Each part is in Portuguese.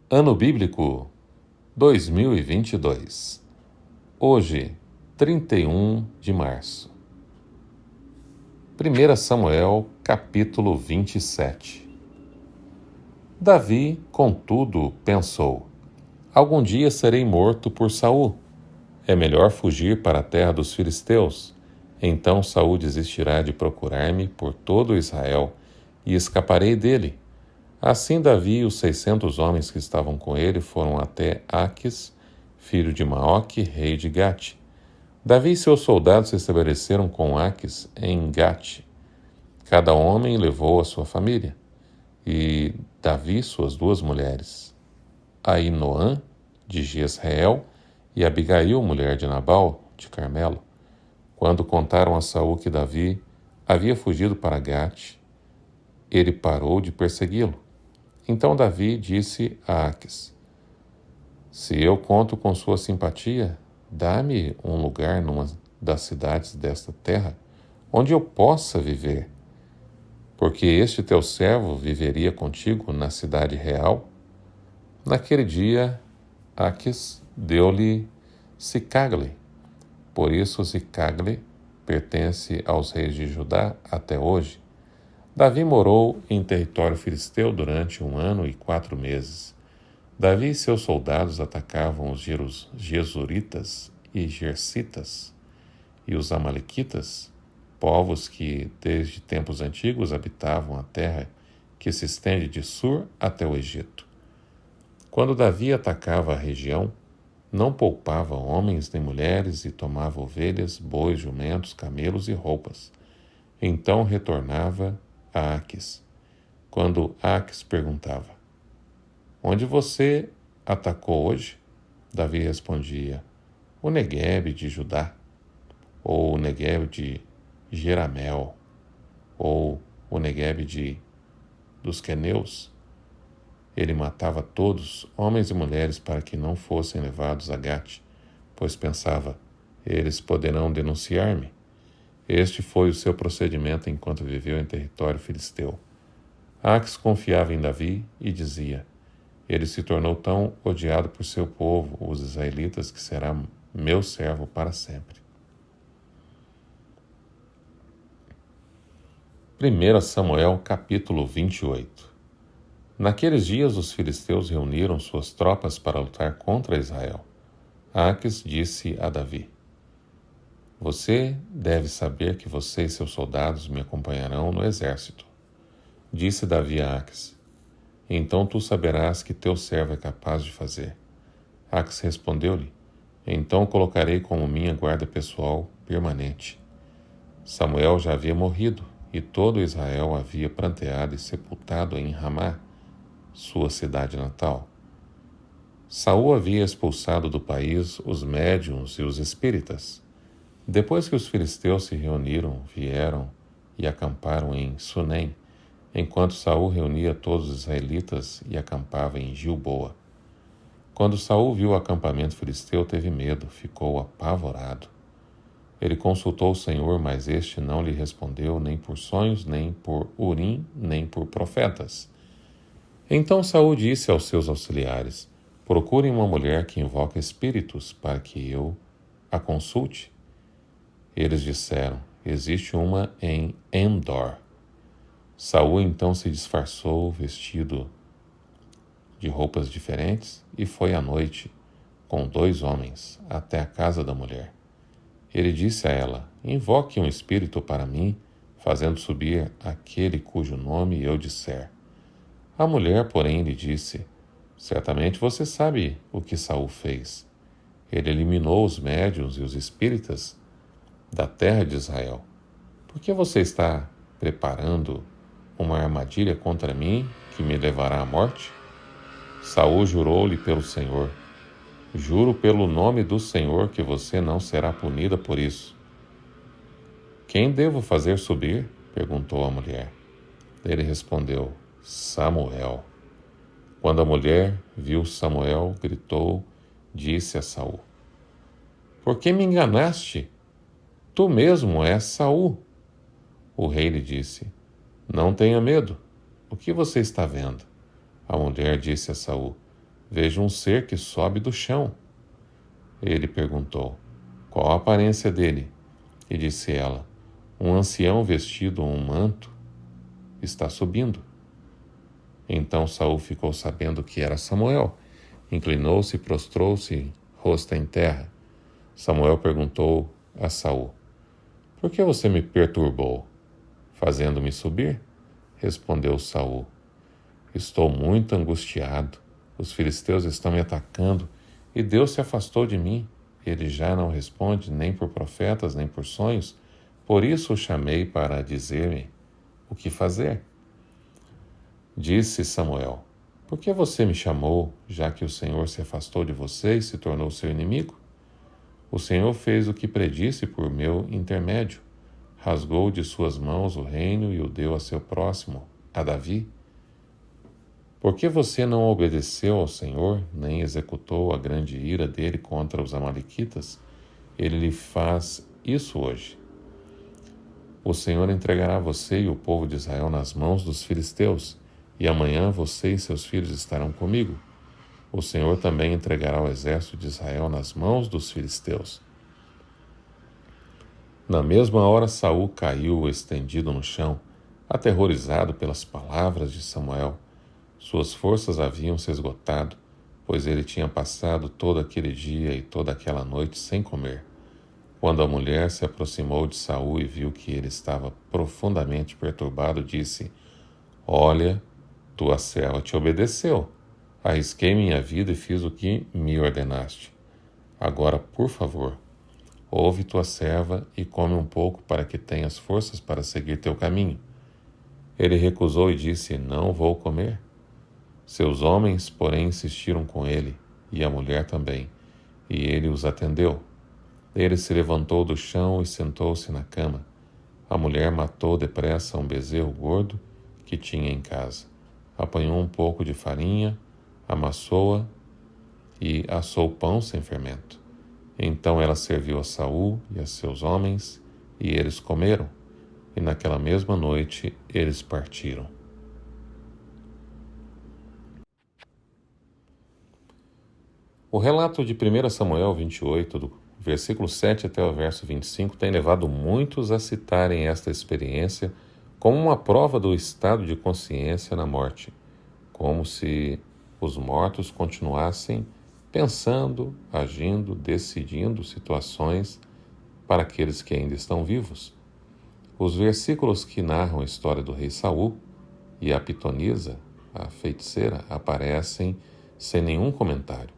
Ano Bíblico 2022. Hoje, 31 de março. 1 Samuel, capítulo 27. Davi, contudo, pensou: algum dia serei morto por Saul. É melhor fugir para a terra dos filisteus. Então Saul desistirá de procurar-me por todo Israel, e escaparei dele. Assim Davi e os 600 homens que estavam com ele foram até Aquis, filho de Maoque, rei de Gate. Davi e seus soldados se estabeleceram com Aquis em Gate. Cada homem levou a sua família, e Davi suas 2 mulheres, Ainoã, de Jezreel, e Abigail, mulher de Nabal, de Carmelo. Quando contaram a Saul que Davi havia fugido para Gate, ele parou de persegui-lo. Então Davi disse a Aquis: se eu conto com sua simpatia, dá-me um lugar numa das cidades desta terra, onde eu possa viver, porque este teu servo viveria contigo na cidade real. Naquele dia, Aquis deu-lhe Cicagle. Por isso Cicagle pertence aos reis de Judá até hoje. Davi morou em território filisteu durante 1 ano e 4 meses. Davi e seus soldados atacavam os Gesuritas e Gersitas e os Amalequitas, povos que desde tempos antigos habitavam a terra que se estende de Sur até o Egito. Quando Davi atacava a região, não poupava homens nem mulheres e tomava ovelhas, bois, jumentos, camelos e roupas. Então retornava a Aquis. Quando Aquis perguntava: onde você atacou hoje? Davi respondia: o Neguebe de Judá, ou o Neguebe de Jeramel, ou o Neguebe dos queneus. Ele matava todos, homens e mulheres, para que não fossem levados a Gate, pois pensava: eles poderão denunciar-me. Este foi o seu procedimento enquanto viveu em território filisteu. Aquis confiava em Davi e dizia: ele se tornou tão odiado por seu povo, os israelitas, que será meu servo para sempre. 1 Samuel, capítulo 28. Naqueles dias os filisteus reuniram suas tropas para lutar contra Israel. Aquis disse a Davi: você deve saber que você e seus soldados me acompanharão no exército. Disse Davi a Aquis: então tu saberás que teu servo é capaz de fazer. Aquis respondeu-lhe: então colocarei como minha guarda pessoal permanente. Samuel já havia morrido, e todo Israel havia pranteado e sepultado em Ramá, sua cidade natal. Saul havia expulsado do país os médiuns e os espíritas. Depois que os filisteus se reuniram, vieram e acamparam em Sunem, enquanto Saul reunia todos os israelitas e acampava em Gilboa. Quando Saul viu o acampamento filisteu, teve medo, ficou apavorado. Ele consultou o Senhor, mas este não lhe respondeu nem por sonhos, nem por Urim, nem por profetas. Então Saul disse aos seus auxiliares: procurem uma mulher que invoca espíritos para que eu a consulte. Eles disseram: existe uma em Endor. Saul então se disfarçou, vestido de roupas diferentes, e foi à noite, com 2 homens, até a casa da mulher. Ele disse a ela: invoque um espírito para mim, fazendo subir aquele cujo nome eu disser. A mulher, porém, lhe disse: certamente você sabe o que Saul fez. Ele eliminou os médiuns e os espíritas da terra de Israel. Por que você está preparando uma armadilha contra mim que me levará à morte? Saul jurou-lhe pelo Senhor: juro pelo nome do Senhor que você não será punida por isso. Quem devo fazer subir? Perguntou a mulher. Ele respondeu: Samuel. Quando a mulher viu Samuel, gritou, disse a Saul: por que me enganaste? Tu mesmo és Saul. O rei lhe disse: não tenha medo. O que você está vendo? A mulher disse a Saul: vejo um ser que sobe do chão. Ele perguntou: qual a aparência dele? E disse ela: um ancião vestido um manto está subindo. Então Saul ficou sabendo que era Samuel. Inclinou-se e prostrou-se, rosto em terra. Samuel perguntou a Saul: por que você me perturbou, fazendo-me subir? Respondeu Saul: estou muito angustiado. Os filisteus estão me atacando e Deus se afastou de mim. Ele já não responde nem por profetas, nem por sonhos. Por isso o chamei para dizer-me o que fazer. Disse Samuel: por que você me chamou, já que o Senhor se afastou de você e se tornou seu inimigo? O Senhor fez o que predisse por meu intermédio. Rasgou de suas mãos o reino e o deu a seu próximo, a Davi. Por que você não obedeceu ao Senhor, nem executou a grande ira dele contra os amalequitas? Ele lhe faz isso hoje. O Senhor entregará você e o povo de Israel nas mãos dos filisteus, e amanhã você e seus filhos estarão comigo. O Senhor também entregará o exército de Israel nas mãos dos filisteus. Na mesma hora Saul caiu estendido no chão, aterrorizado pelas palavras de Samuel. Suas forças haviam se esgotado, pois ele tinha passado todo aquele dia e toda aquela noite sem comer. Quando a mulher se aproximou de Saul e viu que ele estava profundamente perturbado, disse: olha, tua serva te obedeceu. Arrisquei minha vida e fiz o que me ordenaste. Agora, por favor, ouve tua serva e come um pouco para que tenhas forças para seguir teu caminho. Ele recusou e disse: não vou comer. Seus homens, porém, insistiram com ele, e a mulher também, e ele os atendeu. Ele se levantou do chão e sentou-se na cama. A mulher matou depressa um bezerro gordo que tinha em casa. Apanhou um pouco de farinha, amassou-a e assou pão sem fermento. Então ela serviu a Saul e a seus homens, e eles comeram, e naquela mesma noite eles partiram. O relato de 1 Samuel 28, do versículo 7 até o verso 25, tem levado muitos a citarem esta experiência como uma prova do estado de consciência na morte, como se os mortos continuassem pensando, agindo, decidindo situações para aqueles que ainda estão vivos. Os versículos que narram a história do rei Saul e a pitonisa, a feiticeira, aparecem sem nenhum comentário.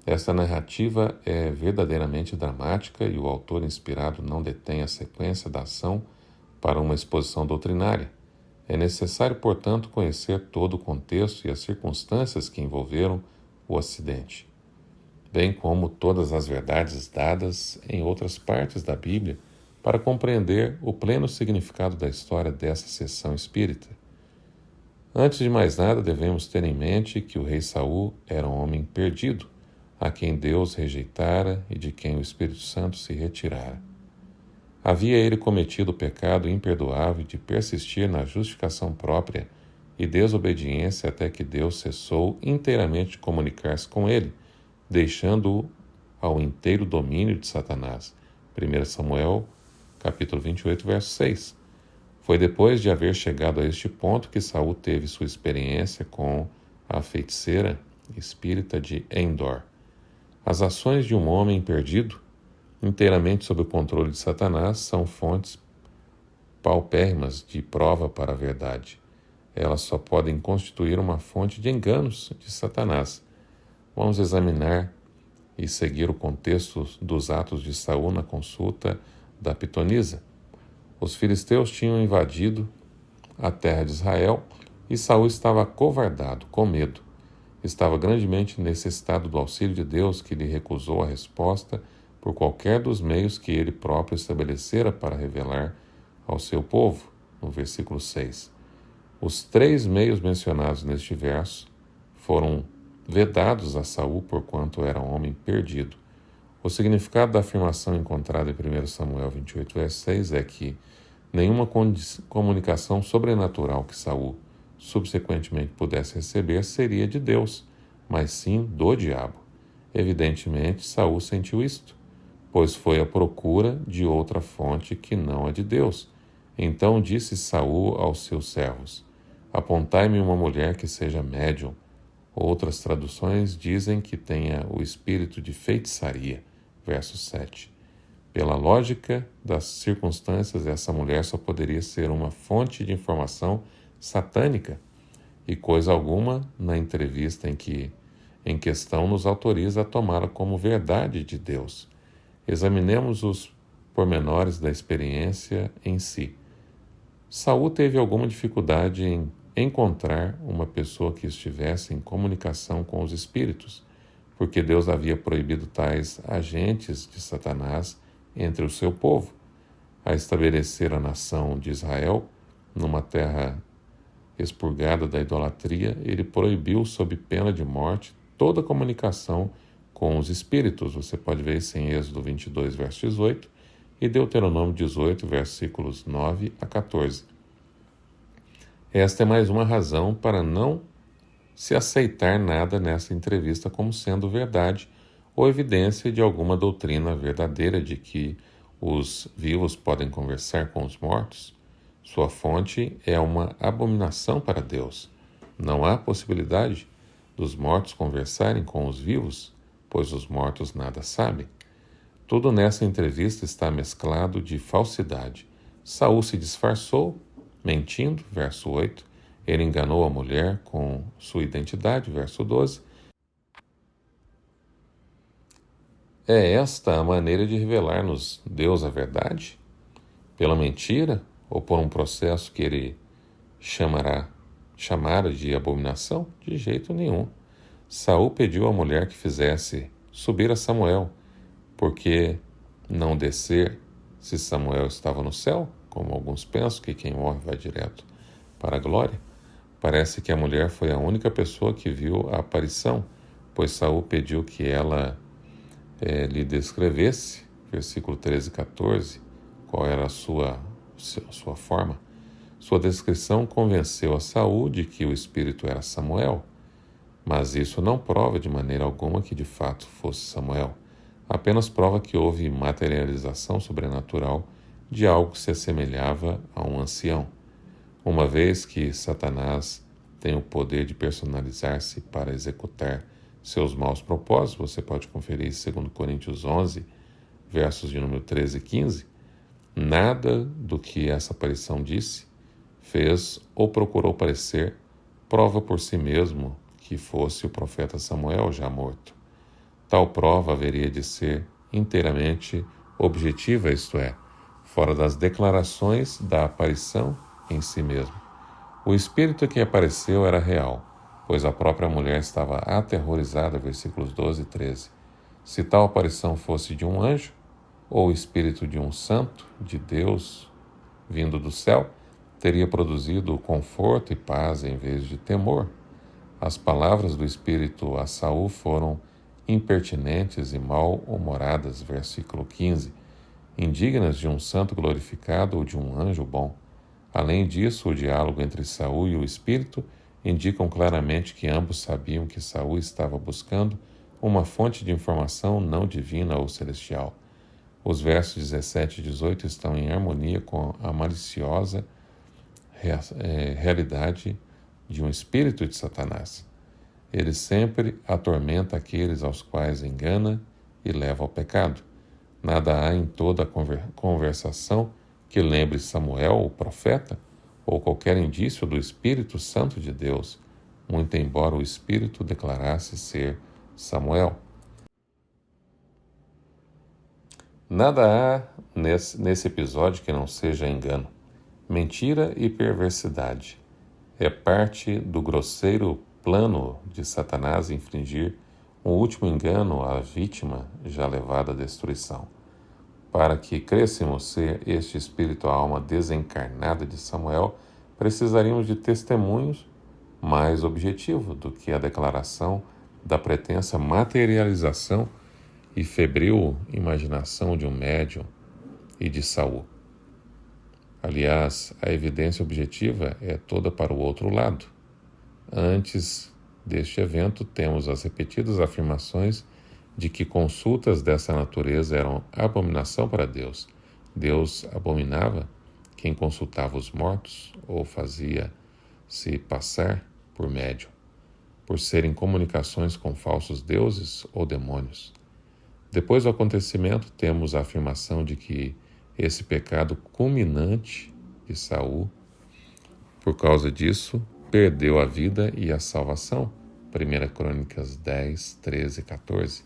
Esta narrativa é verdadeiramente dramática e o autor inspirado não detém a sequência da ação para uma exposição doutrinária. É necessário, portanto, conhecer todo o contexto e as circunstâncias que envolveram o acidente, bem como todas as verdades dadas em outras partes da Bíblia para compreender o pleno significado da história dessa sessão espírita. Antes de mais nada, devemos ter em mente que o rei Saul era um homem perdido, a quem Deus rejeitara e de quem o Espírito Santo se retirara. Havia ele cometido o pecado imperdoável de persistir na justificação própria e desobediência até que Deus cessou inteiramente de comunicar-se com ele, deixando-o ao inteiro domínio de Satanás. 1 Samuel, capítulo 28, verso 6. Foi depois de haver chegado a este ponto que Saul teve sua experiência com a feiticeira espírita de Endor. As ações de um homem perdido, inteiramente sob o controle de Satanás, são fontes paupérrimas de prova para a verdade. Elas só podem constituir uma fonte de enganos de Satanás. Vamos examinar e seguir o contexto dos atos de Saul na consulta da pitonisa. Os filisteus tinham invadido a terra de Israel e Saul estava acovardado, com medo. Estava grandemente necessitado do auxílio de Deus, que lhe recusou a resposta por qualquer dos meios que ele próprio estabelecera para revelar ao seu povo, no versículo 6. Os 3 meios mencionados neste verso foram vedados a Saul porquanto era um homem perdido. O significado da afirmação encontrada em 1 Samuel 28, verso 6 é que nenhuma comunicação sobrenatural que Saul subsequentemente pudesse receber seria de Deus, mas sim do diabo. Evidentemente, Saul sentiu isto, pois foi à procura de outra fonte que não a de Deus. Então disse Saul aos seus servos: Apontai-me uma mulher que seja médium. Outras traduções dizem que tenha o espírito de feitiçaria. Verso 7. Pela lógica das circunstâncias, essa mulher só poderia ser uma fonte de informação satânica, e coisa alguma na entrevista em questão nos autoriza a tomá-la como verdade de Deus. Examinemos os pormenores da experiência em si. Saul teve alguma dificuldade em encontrar uma pessoa que estivesse em comunicação com os espíritos, porque Deus havia proibido tais agentes de Satanás entre o seu povo. A estabelecer a nação de Israel numa terra expurgada da idolatria, ele proibiu, sob pena de morte, toda comunicação com os espíritos. Você pode ver isso em Êxodo 22, verso 18, e Deuteronômio 18, versículos 9 a 14. Esta é mais uma razão para não se aceitar nada nessa entrevista como sendo verdade ou evidência de alguma doutrina verdadeira de que os vivos podem conversar com os mortos. Sua fonte é uma abominação para Deus. Não há possibilidade dos mortos conversarem com os vivos, pois os mortos nada sabem. Tudo nessa entrevista está mesclado de falsidade. Saul se disfarçou, mentindo, verso 8. Ele enganou a mulher com sua identidade, verso 12. É esta a maneira de revelar-nos Deus a verdade? Pela mentira ou por um processo que ele chamara de abominação? De jeito nenhum. Saul pediu à mulher que fizesse subir a Samuel, porque não descer se Samuel estava no céu, como alguns pensam que quem morre vai direto para a glória. Parece que a mulher foi a única pessoa que viu a aparição, pois Saul pediu que ela lhe descrevesse, versículo 13 e 14, qual era a sua forma. Sua descrição convenceu a Saul de que o espírito era Samuel, mas isso não prova de maneira alguma que de fato fosse Samuel. Apenas prova que houve materialização sobrenatural de algo que se assemelhava a um ancião. Uma vez que Satanás tem o poder de personalizar-se para executar seus maus propósitos, você pode conferir 2 Coríntios 11, versos de número 13 e 15, nada do que essa aparição disse, fez ou procurou parecer prova por si mesmo que fosse o profeta Samuel já morto. Tal prova haveria de ser inteiramente objetiva, isto é, fora das declarações da aparição em si mesmo. O espírito que apareceu era real, pois a própria mulher estava aterrorizada, versículos 12 e 13. Se tal aparição fosse de um anjo, ou o espírito de um santo, de Deus, vindo do céu, teria produzido conforto e paz em vez de temor. As palavras do espírito a Saul foram impertinentes e mal-humoradas, versículo 15, indignas de um santo glorificado ou de um anjo bom. Além disso, o diálogo entre Saul e o espírito indicam claramente que ambos sabiam que Saul estava buscando uma fonte de informação não divina ou celestial. Os versos 17 e 18 estão em harmonia com a maliciosa realidade de um espírito de Satanás. Ele sempre atormenta aqueles aos quais engana e leva ao pecado. Nada há em toda a conversação que lembre Samuel, o profeta, ou qualquer indício do Espírito Santo de Deus, muito embora o Espírito declarasse ser Samuel. Nada há nesse episódio que não seja engano. Mentira e perversidade. É parte do grosseiro plano de Satanás infligir um último engano à vítima já levada à destruição. Para que crescemos ser este espírito a alma desencarnada de Samuel, precisaríamos de testemunhos mais objetivos do que a declaração da pretensa materialização e febril imaginação de um médium e de Saul. Aliás, a evidência objetiva é toda para o outro lado. Antes deste evento, temos as repetidas afirmações de que consultas dessa natureza eram abominação para Deus. Deus abominava quem consultava os mortos ou fazia-se passar por médium, por serem comunicações com falsos deuses ou demônios. Depois do acontecimento, temos a afirmação de que esse pecado culminante de Saul, por causa disso, perdeu a vida e a salvação. 1 Crônicas 10, 13 e 14.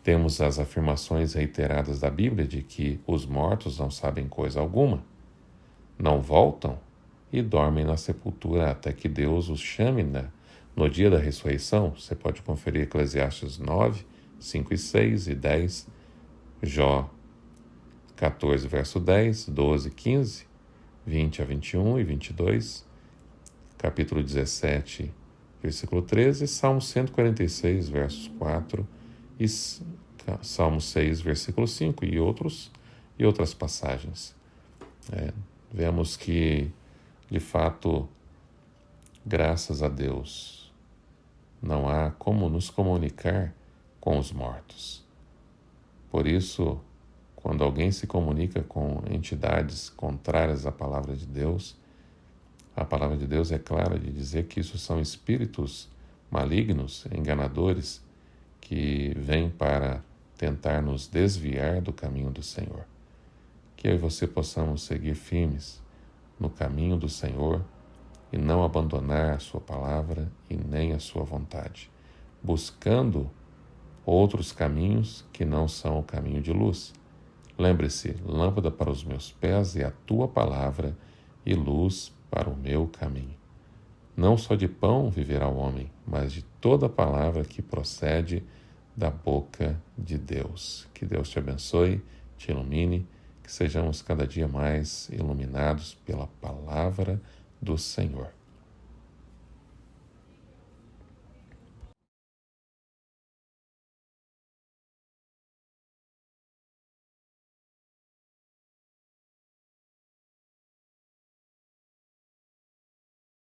Temos as afirmações reiteradas da Bíblia de que os mortos não sabem coisa alguma, não voltam e dormem na sepultura até que Deus os chame no dia da ressurreição. Você pode conferir Eclesiastes 9, 5 e 6 e 10, Jó 14, verso 10, 12, 15, 20 a 21 e 22, capítulo 17, versículo 13, Salmo 146, versos 4 e Salmo 6, versículo 5 e outras passagens. Vemos que, de fato, graças a Deus, não há como nos comunicar com os mortos. Por isso, quando alguém se comunica com entidades contrárias à palavra de Deus, a palavra de Deus é clara de dizer que isso são espíritos malignos, enganadores, que vêm para tentar nos desviar do caminho do Senhor. Que eu e você possamos seguir firmes no caminho do Senhor e não abandonar a sua palavra e nem a sua vontade, buscando outros caminhos que não são o caminho de luz. Lembre-se, lâmpada para os meus pés é a tua palavra e luz para o meu caminho. Não só de pão viverá o homem, mas de toda palavra que procede da boca de Deus. Que Deus te abençoe, te ilumine, que sejamos cada dia mais iluminados pela palavra do Senhor.